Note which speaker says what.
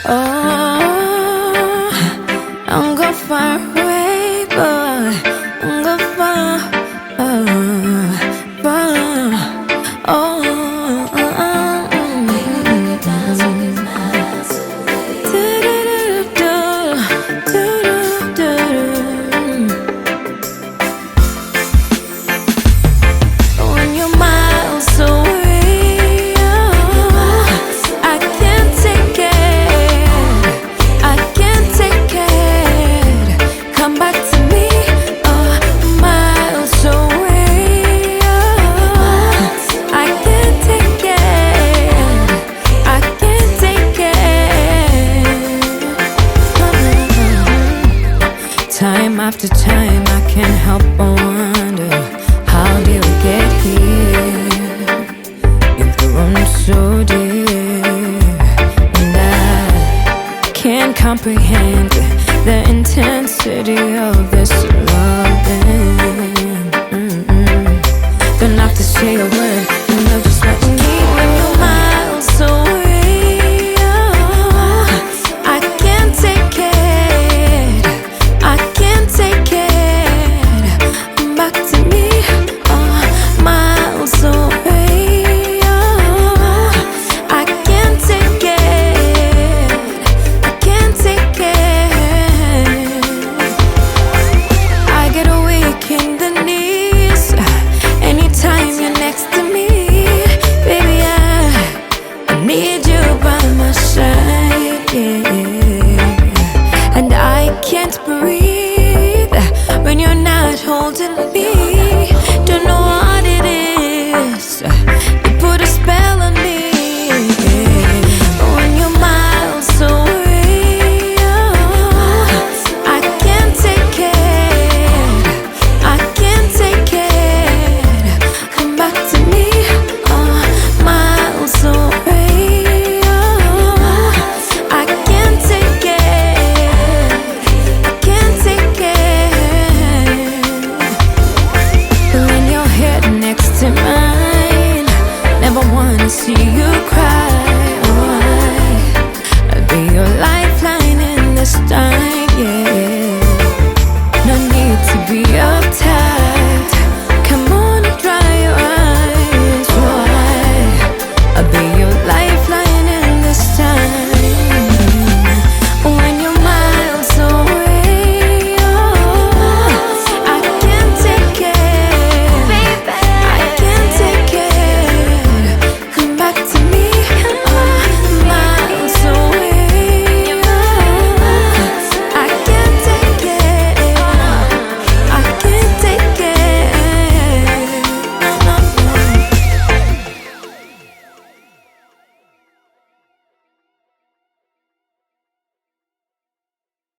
Speaker 1: Oh, I'm go far away, but I'm go far, far. Oh, when you're miles away, I can't take it. I can't take it. Come back to me. Miles away. I can't take it. I can't take it. Time after time, I can't help but wonder, how did we get here? You've grown so dear, and I can't comprehend the intensity of this loving. Don't have to say a word, you know just what you need when you're miles away. I can't take it. I can't take it. Back to me. Miles away. I can't take it. I can't take it. I get weak in the knees anytime you're next to me. Baby, I need you by my side, and I can't breathe when you're not holding me. Don't know what it is, you put a spell on me. When you're miles away, I can't take it. I can't take it. Come back to me. Miles away, I can't take it. I can't take it. When your head next to mine, never wanna see you cry. Oh, I'll be your lifeline in this time.